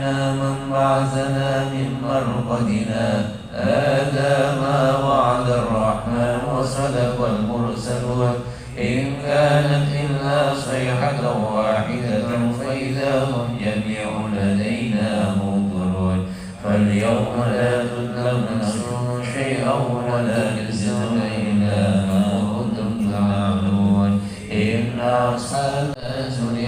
سمعنا من بعثنا من مرقدنا هذا ما وعد الرحمن وصدق المرسلون إن كانت إلا صيحة واحدة فإذا هم جميع لدينا منظرون فاليوم لا تظلم نفس شيئا ولا تجزون إلا ما كنتم تعملون إن أصحاب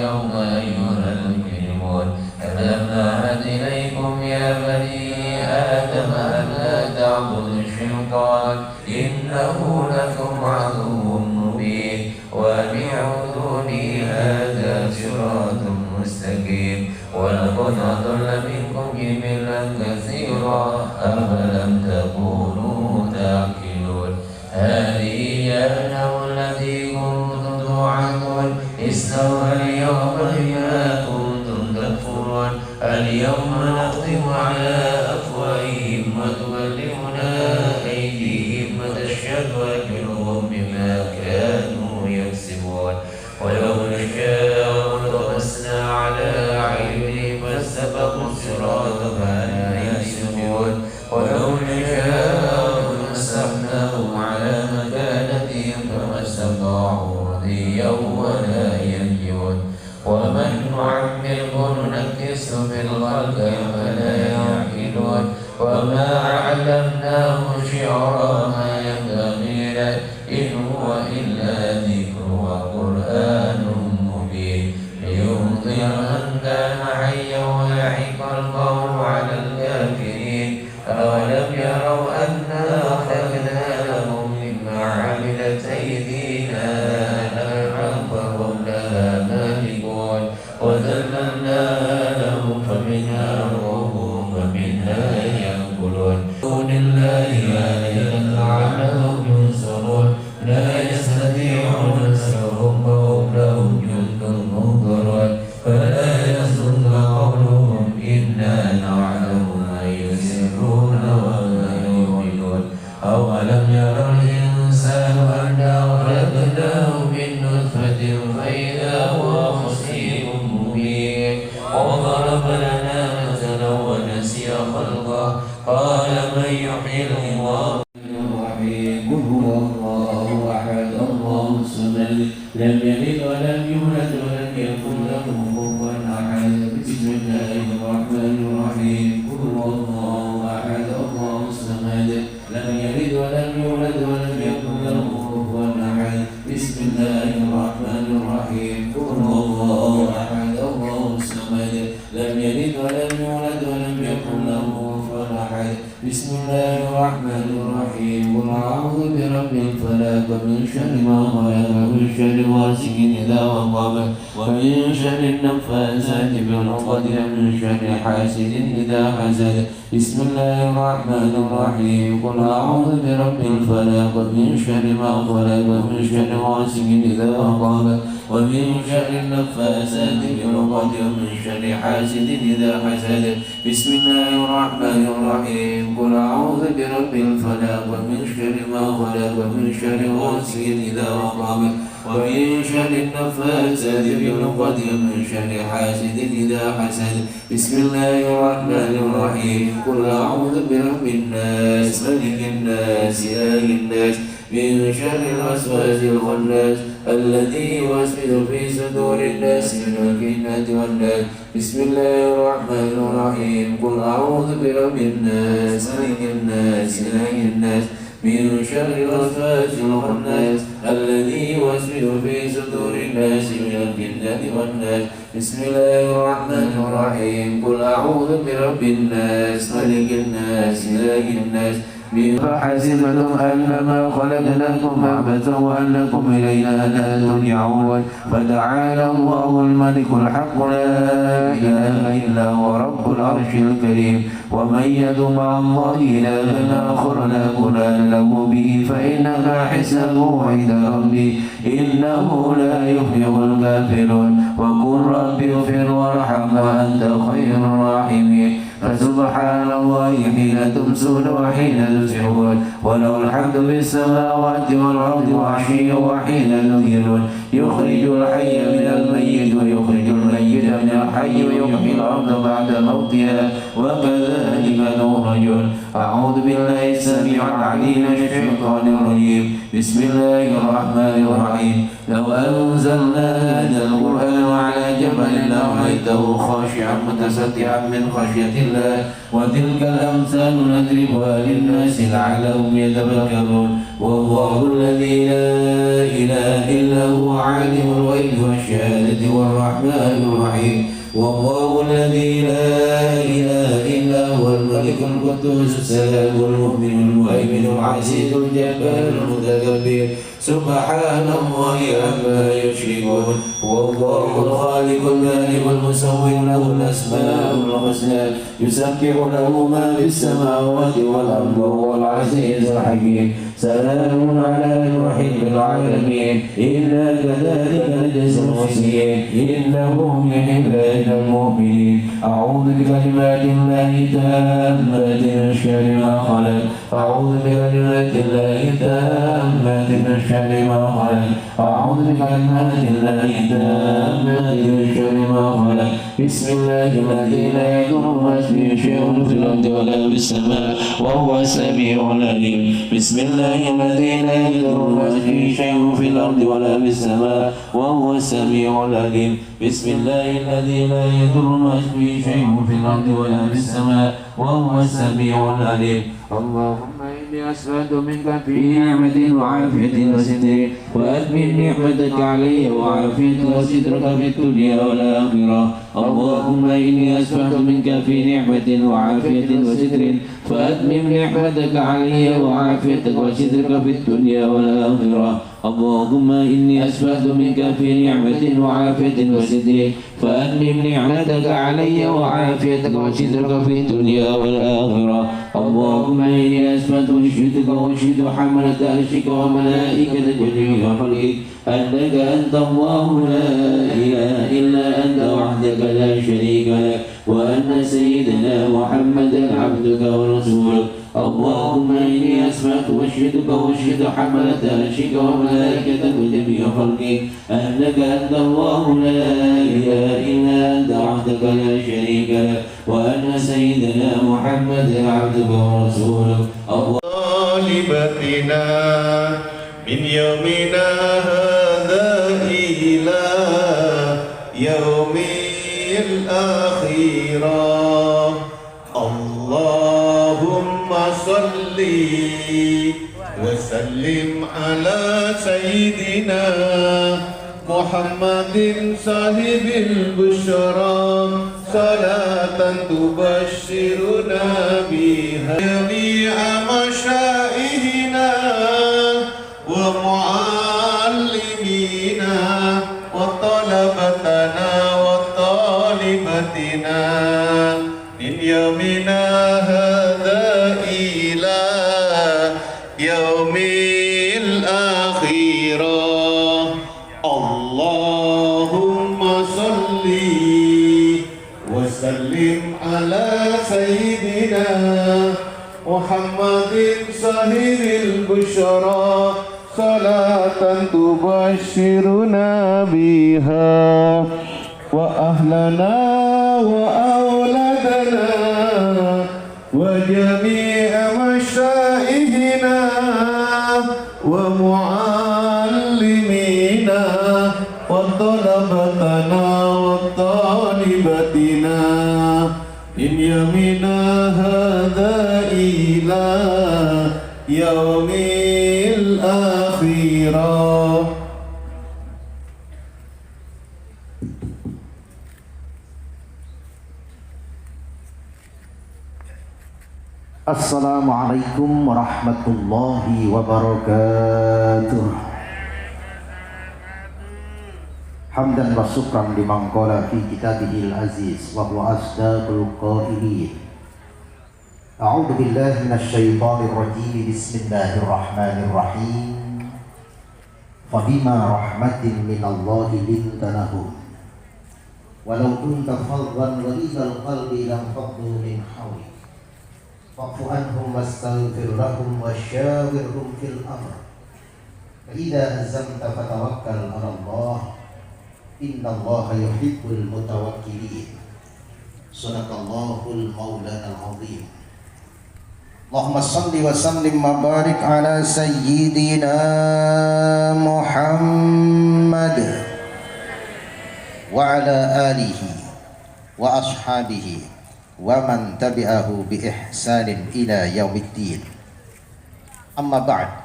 اليوم أيها المجرمون ألم أعهد إليكم يا بني آدم ألا تعبدوا الشيطان إنه لكم عدو مبين وأن اعبدوني هذا صراط مستقيم ولقد أضل منكم جبلا كثيرا أفلم تكونوا تعقلون هذه جهنم التي كنتم توعدون استوى اليوم بما كنتم تكفرون اليوم نختم على أفواههم وتكلمنا أيديهم وتشهد أرجلهم بما كانوا يكسبون ولو نشاء لطمسنا على أعينهم فاستبقوا الصراط فلا يبصرون ولو نشاء لمسخناهم على مكانتهم فما استطاعوا رضيا ولا ينجون ومن نعمره ننكسه في الخلق فلا يعقلون وما علمناه شعرا ما ينبغي له إن هو إلا ذكر وقرآن مبين لينذر من كان حيا ويحق القول على الكافرين أولم يروا أنا خلقنا لهم مما عملت أيدينا أنعاما فهم لها مالكون وذللناها لهم فمنها ركوبهم ومنها يأكلون دون الله آلهة لعلهم ينصرون لا يستطيعون نصرهم وهم لهم جند منكرون فلا يصدق قولهم إنا نعلم ما يسرون وما يعلنون أولم ير الإنسان أنا خلقناه من نطفة فإذا هو خصيم مبين وضرب لنا مثلا ونسي خلقه قال من يحيي العظام الرحيم قل هو الله أحد الله الصمد لم يلد ولم يولد ولم يكن له كفوا أحد بسم الله الرحمن الرحيم قل هو الله أحد الله الصمد لم يلد ولم يولد ولم يكن له كفوا أحد بسم الله الرحمن الرحيم قل هو الله أحد الله الصمد لم يلد ولم يولد ولم يكن له كفوا أحد بسم الله الرحمن الرحيم قل أعوذ برب الفلق من شر ما خلق ومن شر غاسق إذا وقب ومن شر النفاثات في العقد ومن شر حاسد إذا حسد بسم الله الرحمن الرحيم قل أعوذ برب الفلق من شر ما خلق ومن شر غاسق إذا وقب ومن شر النفاثات في العقد ومن شر حاسد إذا حسد بسم الله الرحمن الرحيم قل أعوذ برب الفلق ومن شر ما خلق ومن شر غاسق إذا وقب ومن شر النفاثات في العقد ومن شر حاسد إذا حسد بسم الله الرحمن الرحيم قل أعوذ برب الناس ملك الناس إله الناس من شر الوسواس الخناس الذي يوسوس في صدور الناس من الجنة والناس بسم الله الرحمن الرحيم قل أعوذ برب الناس ملك الناس إله الناس من شر الوسواس الخناس الذي يوسوس في صدور الناس من الجنة والناس بسم الله الرحمن الرحيم قل أعوذ برب الناس ملك الناس إله الناس فحسبتم أنما خلقناكم عبثا وأنكم إلينا لا ترجعون فتعالى الله الملك الحق لا إله إلا هو رب العرش الكريم ومن يدع مع الله إلها آخر لا برهان له به فإنما حسابه عند ربي إنه لا يفلح الكافرون وقل رب اغفر وارحم وأنت خير الراحمين فسبحان الله حين تمسون وحين تسحرون وله الحمد في السماوات والأرض وعشيا وحين تظهرون يخرج الحي من الميت ويخرج الميت من الحي الحي ويحيي الأرض بعد موتها وكذلك نخرجون. أعوذ بالله السميع العليم من الشيطان الرجيم. بسم الله الرحمن الرحيم. لو أنزلنا هذا القرآن على جبل لرأيته خاشعا متصدعا من خشية الله وتلك الأمثال نضربها للناس لعلهم يتفكرون. والله الذي لا إله إلا هو عالم الغيب والشهادة والرحمن الرحيم. والله الذي لا إله إلا هو الملك القدوس السلام المؤمن المهيمن العزيز الجبار المتكبر سبحان الله عما يشركون. والله الخالق البارئ المصور له الأسماء الحسنى يسبح له ما في السماوات والأرض وهو العزيز الحكيم. سلام على نوح في العالمين إنا كذلك نجزي المحسنين إنه من عبادنا المؤمنين. أعوذ بكلمات الله تامات من شر ما خلق. أعوذ بكلمات الله تامات من شر ما خلق. أعوذ بكلمات الله تامات من شر ما خلق. بسم الله الذي لا يضر مع اسمه شيء في الأرض ولا في السماء وهو السميع العليم. بسم الله الذي لا يضر مع اسمه شيء في الأرض ولا في السماء وهو السميع العليم. بسم الله الذي لا يضر مع اسمه شيء في الأرض ولا في السماء وهو السميع العليم. اللهم إني أسألك منك في نعمة وعافية وستر وأتمم نعمتك علي وعافيتك وسترك في الدنيا والآخرة. اللهم إني أسألك منك في نعمة وعافية وستر فأتمم نعمتك علي وعافيتك وسترك في الدنيا والآخرة. اللهم إني أسألك منك في نعمة وعافية وستر فأتمم نعمتك علي وعافيتك وسترك في الدنيا والآخرة. اللهم إني أسألك وشهدك وشهد حملة عرشك وملائكتك وجميع خلقك أنك أنت الله لا إله إلا أنت وحدك لا شريك لك وأن سيدنا محمدا عبدك ورسولك. اللهم إني أسمعك وأشهدك وأشهد حملة عرشك وملائكتك وجميع خلقك أنك أنت الله لا إله إلا أنت وحدك لا شريك لك وأن سيدنا محمدا عبدك ورسولك. طالبتنا من يومنا هذا إلى يوم الآخرة. اللهم صل وسلم على سيدنا محمد صاحب البشرى صلاة تبشرنا بها جميع مشائخنا ومعلمينا وطلبتنا وطالبتنا من يومنا هذا إلى يوم الآخرة. اللهم صل وسلم على سيدنا محمد صاحب البشرى صلاة تبشرنا بها وأهلنا وأولادنا وجميع مشائخنا ومعلمينا وطلبتنا وطالبتنا من يومنا هذا إلى يوم الآخرة. Assalamualaikum warahmatullahi wabarakatuh. Hamdan wa syukran liman qala fi kitabihil aziz wa huwa asdaqul qailin. A'udzu billahi minasy syaithanir rajim. Bismillahirrahmanirrahim. Fabima rahmatin minallahi linta lahum walau kunta faddan ghalidhal qalbi lam faddu min hawlik fa'fu anhum wastaghfir lahum wasyawirhum fil amr fa idza azamta fatawakkal 'ala Allah Innallaha yuhibbul mutawakkilin. Sadaqallahul maulanal azim. Allahumma salli wa sallim wa barik ala sayyidina Muhammad wa ala alihi wa ashabihi wa man tabi'ahu bi ihsanin ila yaumiddin. Amma ba'd.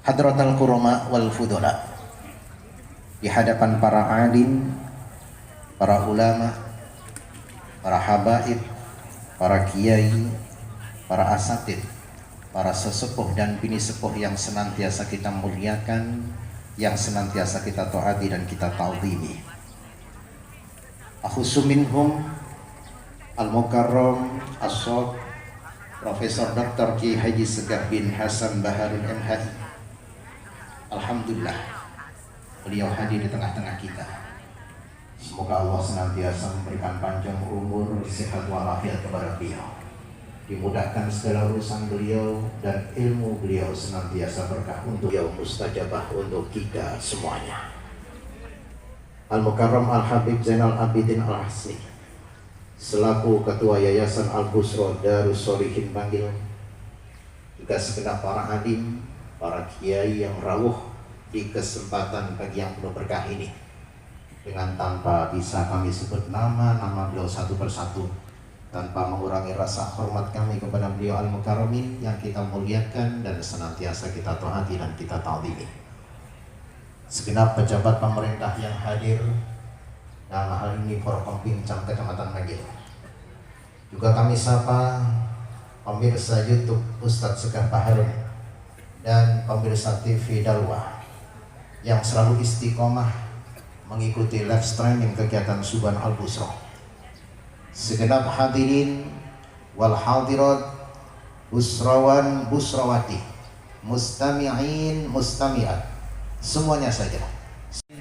Hadratal kurama wal fudula, di hadapan para alim, para ulama, para habaib, para kiai, para asatid, para sesepuh dan bini sepuh yang senantiasa kita muliakan, yang senantiasa kita taati dan kita ta'zimi. Akhusu minhum Al-Mukarram As-Sod Profesor Dr. Ki Haji Segaf bin Hasan Baharul MHI. Alhamdulillah, beliau hadir di tengah-tengah kita. Semoga Allah senantiasa memberikan panjang umur, sehat walafiat kepada beliau, dimudahkan segala urusan beliau, dan ilmu beliau senantiasa berkah untuk beliau, mustajabah untuk kita semuanya. Al-Mukarram Al-Habib Zainal Abidin Al-Hasni selaku Ketua Yayasan Al-Busra Darus Sholihin Bangil, juga segenap para alim, para kiai yang rawuh di kesempatan pagi yang penuh berkah ini, dengan tanpa bisa kami sebut nama beliau satu persatu, tanpa mengurangi rasa hormat kami kepada beliau Al-Mukarramin yang kita muliakan dan senantiasa kita taati dan kita ta'zimi. Segenap pejabat pemerintah yang hadir, dalam hal ini Forkompimcam Kecamatan Bangil. Juga kami sapa pemirsa YouTube Ustadz Segaf Baharun dan pemirsa TV Dalwa yang selalu istiqomah mengikuti live streaming kegiatan Suban Al-Busra. Segenap hadirin wal hadirat, busrawan busrawati, mustami'in mustami'at, semuanya saja.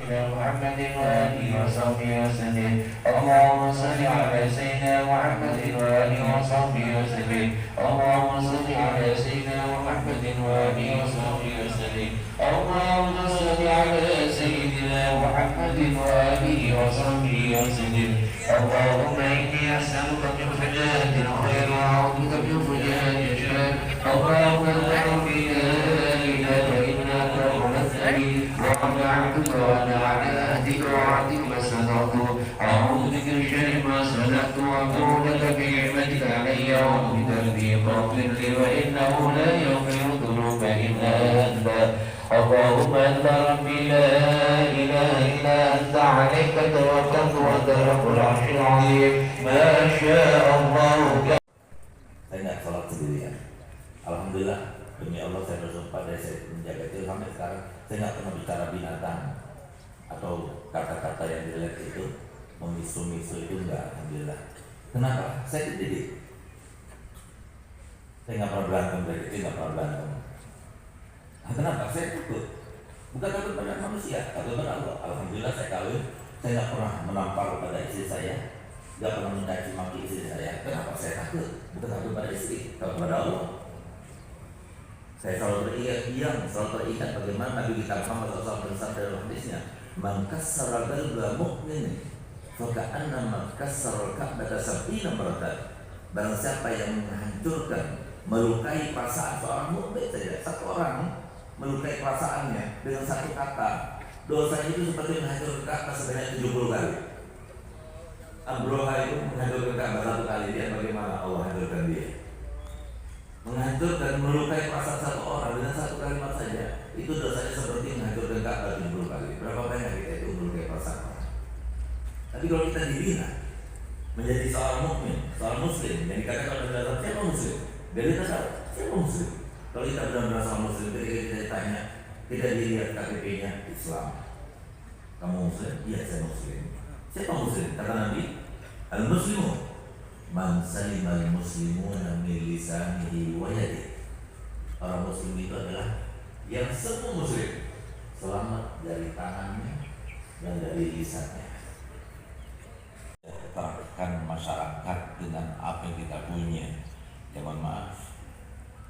محمد وآله وصحبه وسلم. اللهم صل على سيدنا محمد وآله وصحبه وسلم. اللهم صل على سيدنا محمد وآله وصحبه وسلم. اللهم صل على سيدنا محمد وآله وصحبه وسلم. اللهم إني أسألك من فجاءة الخير وأعوذ بك من فجاءة الشر. اللهم اغفر لي لا إله إلا أنت ومثلي وأنا عبدك وأنا على عهدك ووعدك ما استطعت. أعوذ بك من شر ما صنعت وأتوب لك بنعمتك علي وبذنبي فاغفر لي وإنه لا يغفر الذنوب إلا أنت. اللهم أنت ربي لا إله إلا أنت عليك توكلت وأنت رب العرش العظيم ما شاء الله. Saya nggak sholat sendirian. Alhamdulillah, demi Allah saya bersumpah dari saya menjaga itu sampai sekarang saya nggak pernah bicara binatang atau kata-kata yang jelek itu, memisu-misu itu enggak. Alhamdulillah. Kenapa? Saya dididik. Saya nggak pernah berantem dari kecil, nggak pernah berantem. Nah, kenapa? Saya takut. Bukan takut pada manusia, takut pada Allah. Alhamdulillah saya kawin, saya nggak pernah menampar pada istri saya, nggak pernah mencaci maki istri saya. Kenapa? Saya takut. Bukan takut pada istri, takut pada Allah. Saya selalu teringat bagaimana Nabi kita Muhammad SAW bersabda dalam hadisnya, "Man kassara qalba mu'min, faka'annama kassara al-ka'bata sab'ina maratan." Barang siapa yang menghancurkan, melukai perasaan seorang mukmin saja, satu orang melukai perasaannya dengan satu kata, dosanya itu seperti menghancurkan Ka'bah sebanyak 70 kali. Abroha itu menghancurkan Ka'bah satu kali, dia bagaimana Allah hancurkan dia. Menghancurkan, melukai perasaan satu orang dengan satu kalimat saja, itu dosanya seperti menghancurkan Ka'bah 70 kali. Berapa banyak kita itu melukai perasaan orang. Tapi kalau kita dibina menjadi seorang mukmin, seorang muslim, yang dikatakan oleh dasar siapa muslim? Dari dasar siapa muslim? Kalau kita benar-benar seorang muslim, ketika kita ditanya, tidak dilihat KTP-nya Islam. Kamu muslim? Iya, saya muslim. Siapa muslim? Kata Nabi, al-muslimu man salimal muslimuna min lisanihi wa yadihi. Orang muslim itu adalah yang semua muslim selamat dari tangannya dan dari lisannya. Terapkan masyarakat dengan apa yang kita punya. Jangan maaf,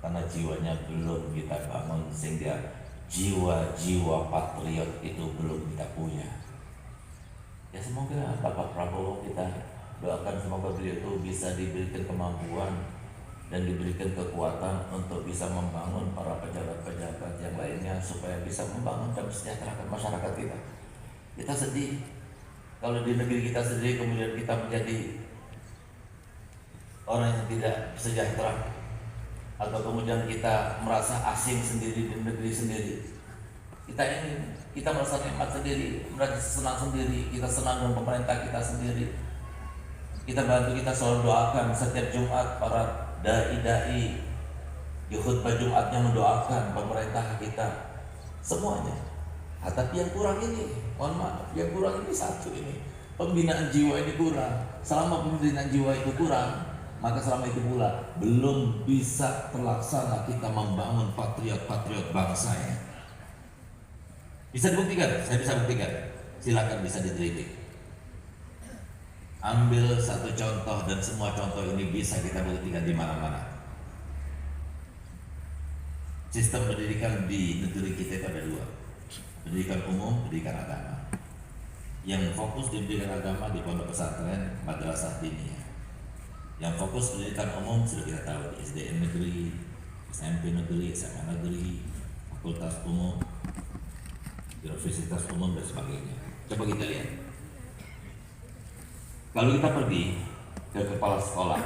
karena jiwanya belum kita bangun, sehingga jiwa-jiwa patriot itu belum kita punya. Ya semoga Bapak Prabowo kita doakan semoga beliau itu bisa diberikan kemampuan dan diberikan kekuatan untuk bisa membangun para pejabat-pejabat yang lainnya supaya bisa membangun dan mesejahterakan masyarakat kita. Kita sedih kalau di negeri kita sendiri kemudian kita menjadi orang yang tidak sejahtera, atau kemudian kita merasa asing sendiri di negeri sendiri. Kita merasa nikmat sendiri, merasa senang sendiri, kita senang dengan pemerintah kita sendiri. Kita bantu, kita selalu doakan setiap Jumat para dai-dai di khutbah Jumatnya mendoakan pemerintah kita semuanya. Tapi yang kurang ini, mohon maaf, yang kurang ini satu ini, pembinaan jiwa ini kurang. Selama pembinaan jiwa itu kurang, maka selama itu pula belum bisa terlaksana kita membangun patriot-patriot bangsa ya. Bisa dibuktikan, saya bisa buktikan. Silakan bisa diteliti. Ambil satu contoh dan semua contoh ini bisa kita buktikan di mana-mana. Sistem pendidikan di negeri kita itu ada dua, pendidikan umum, pendidikan agama. Yang fokus di pendidikan agama di pondok pesantren, madrasah diniyah. Yang fokus pendidikan umum sudah kita tahu di SDN negeri, SMP negeri, SMA negeri, fakultas umum, universitas umum dan sebagainya. Coba kita lihat. Kalau kita pergi ke kepala sekolah,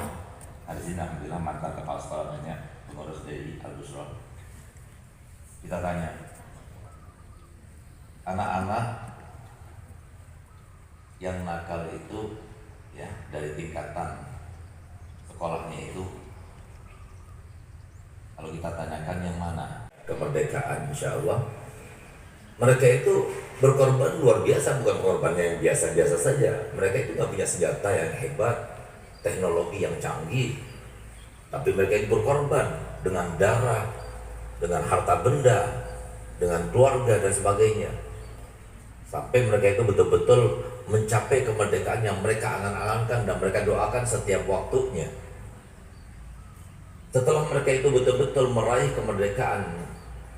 ada sini alhamdulillah mantan kepala sekolah namanya Pengurus DI Al-Busron. Kita tanya, anak-anak yang nakal itu ya dari tingkatan sekolahnya itu, kalau kita tanyakan yang mana? Kemerdekaan, insya Allah. Mereka itu berkorban luar biasa, bukan korbannya yang biasa-biasa saja. Mereka itu nggak punya senjata yang hebat, teknologi yang canggih, tapi mereka itu berkorban dengan darah, dengan harta benda, dengan keluarga dan sebagainya, sampai mereka itu betul-betul mencapai kemerdekaan yang mereka angan-angankan dan mereka doakan setiap waktunya. Setelah mereka itu betul-betul meraih kemerdekaan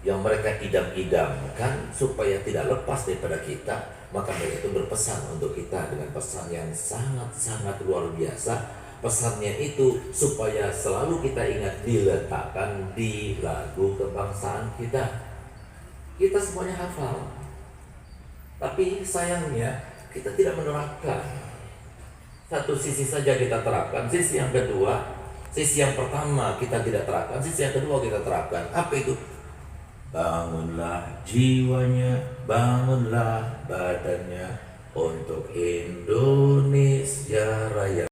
yang mereka idam-idamkan supaya tidak lepas daripada kita, maka mereka itu berpesan untuk kita dengan pesan yang sangat-sangat luar biasa. Pesannya itu supaya selalu kita ingat diletakkan di lagu kebangsaan kita. Kita semuanya hafal, tapi sayangnya kita tidak menerapkan. Satu sisi saja kita terapkan, sisi yang kedua, sisi yang pertama kita tidak terapkan, sisi yang kedua kita terapkan. Apa itu? Bangunlah jiwanya, bangunlah badannya untuk Indonesia Raya.